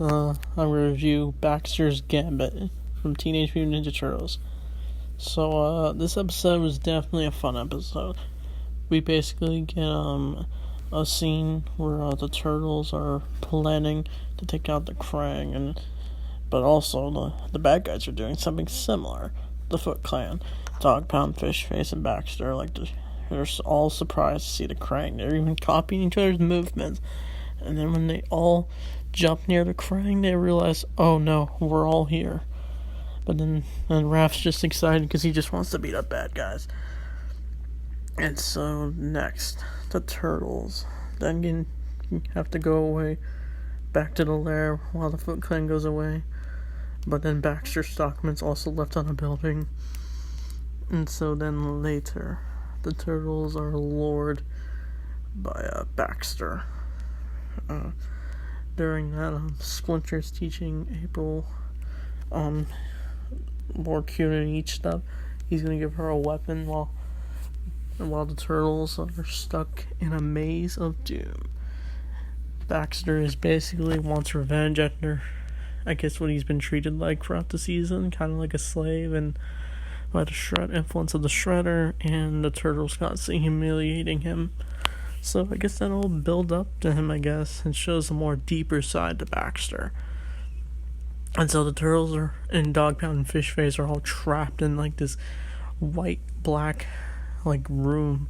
I'm going to review Baxter's Gambit from Teenage Mutant Ninja Turtles. So, this episode was definitely a fun episode. We basically get, a scene where, the Turtles are planning to take out the Krang, but also the bad guys are doing something similar. The Foot Clan, Dog Pound, Fish Face, and Baxter, they're all surprised to see the Krang. They're even copying each other's movements. And then when they all jump near the Krang, they realize, oh no, we're all here. But then Raph's just excited because he just wants to beat up bad guys. And so next, the Turtles then have to go away back to the lair while the Foot Clan goes away. But then Baxter Stockman's also left on a building. And so then later, the Turtles are lured by Baxter. During that, Splinter's teaching April more cute and each stuff. He's gonna give her a weapon while the Turtles are stuck in a maze of doom. Baxter is basically wants revenge after, I guess, what he's been treated like throughout the season, kind of like a slave, and by the influence of the Shredder, and the Turtles constantly humiliating him. So I guess that'll build up to him, I guess, and shows a more deeper side to Baxter. And so the Turtles and Dog Pound and Fish Face are all trapped in this white-black room,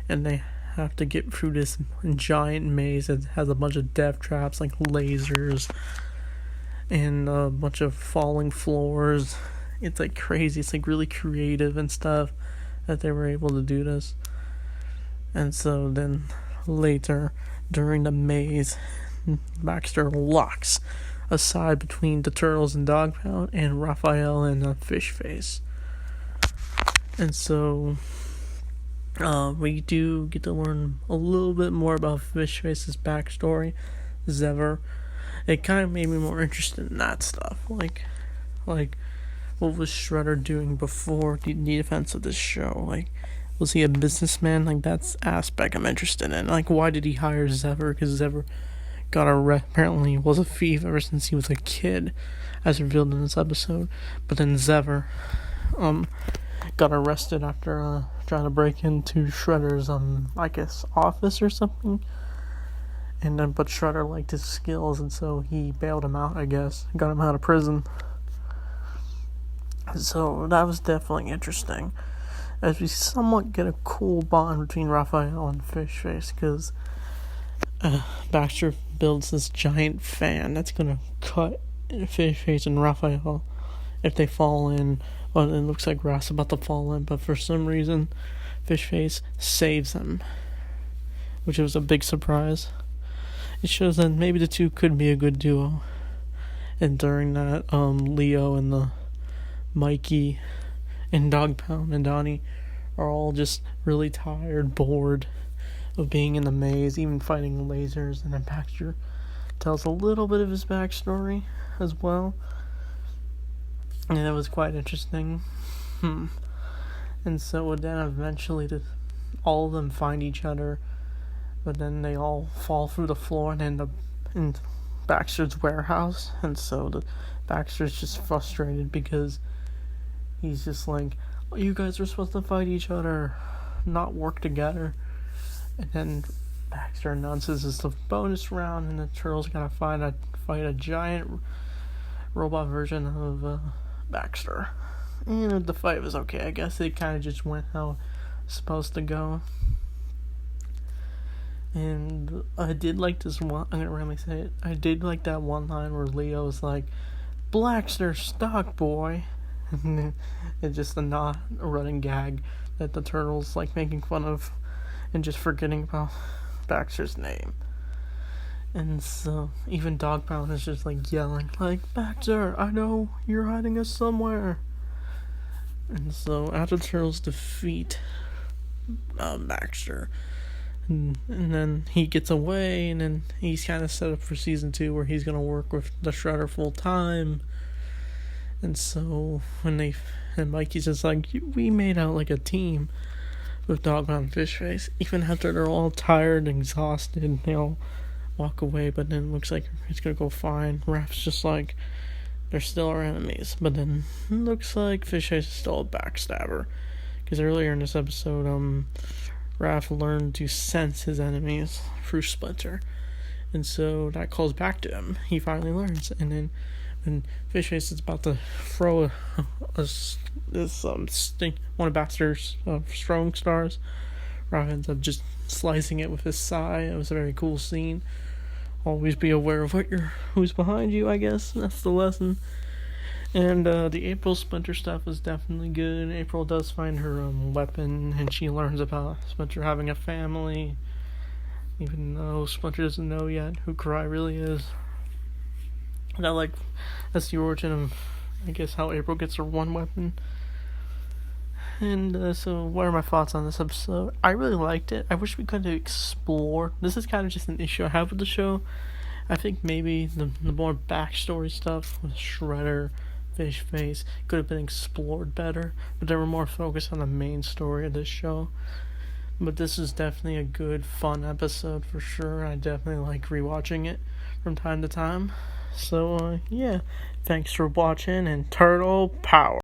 and they have to get through this giant maze that has a bunch of death traps, lasers, and a bunch of falling floors. It's crazy. It's really creative and stuff that they were able to do this. And so then later, during the maze, Baxter locks a side between the Turtles and Dog Pound and Raphael and Fish Face. And so we do get to learn a little bit more about Fish Face's backstory, Zever. It kind of made me more interested in that stuff. Like what was Shredder doing before the events of this show? Was he a businessman? That's aspect I'm interested in. Why did he hire Zever? Because Zever apparently was a thief ever since he was a kid, as revealed in this episode. But then Zever got arrested after trying to break into Shredder's office or something. But Shredder liked his skills, and so he bailed him out, I guess. Got him out of prison. So that was definitely interesting, as we somewhat get a cool bond between Raphael and Fish Face, because Baxter builds this giant fan that's gonna cut Fish Face and Raphael if they fall in. Well, it looks like Raph's about to fall in, but for some reason Fish Face saves him, which was a big surprise. It shows that maybe the two could be a good duo. And during that, Leo and the Mikey and Dog Pound and Donnie are all just really tired, bored of being in the maze, even fighting lasers. And then Baxter tells a little bit of his backstory as well, and it was quite interesting. And so then eventually all of them find each other, but then they all fall through the floor and end up in Baxter's warehouse. And so Baxter's just frustrated because he's just you guys are supposed to fight each other, not work together. And then Baxter announces it's the bonus round, and the Turtles gotta fight a giant robot version of Baxter. And the fight was okay. I guess it kind of just went how it's supposed to go. And I did like this one. I'm gonna randomly say it. I did like that one line where Leo's "Blackster, stock boy." And it's just a running gag that the Turtles making fun of and just forgetting about Baxter's name. And so even Dog Pound is just yelling "Baxter, I know you're hiding us somewhere." And so after the Turtles defeat Baxter, and then he gets away, and then he's kind of set up for season 2 where he's gonna work with the Shredder full time. And so and Mikey's just we made out a team with Dog Pound and Fish Face, even after they're all tired and exhausted. They all walk away, but then it looks like it's gonna go fine. Raph's just like, they're still our enemies, but then it looks like Fishface is still a backstabber. Because earlier in this episode, Raph learned to sense his enemies through Splinter. And so that calls back to him. He finally learns. And then when Fishface is about to throw one of Baxter's throwing stars, Raph ends up just slicing it with his sai. It was a very cool scene. Always be aware of who's behind you, I guess. That's the lesson. And the April Splinter stuff is definitely good. April does find her weapon, and she learns about Splinter having a family, even though Splinter doesn't know yet who Karai really is. And that's the origin of, I guess, how April gets her one weapon. And so what are my thoughts on this episode? I really liked it. I wish we could have explored. This is kind of just an issue I have with the show. I think maybe the more backstory stuff with Shredder, Fishface could have been explored better, but they were more focused on the main story of this show. But this is definitely a good, fun episode for sure. I definitely like rewatching it from time to time. So, yeah. Thanks for watching, and Turtle Power.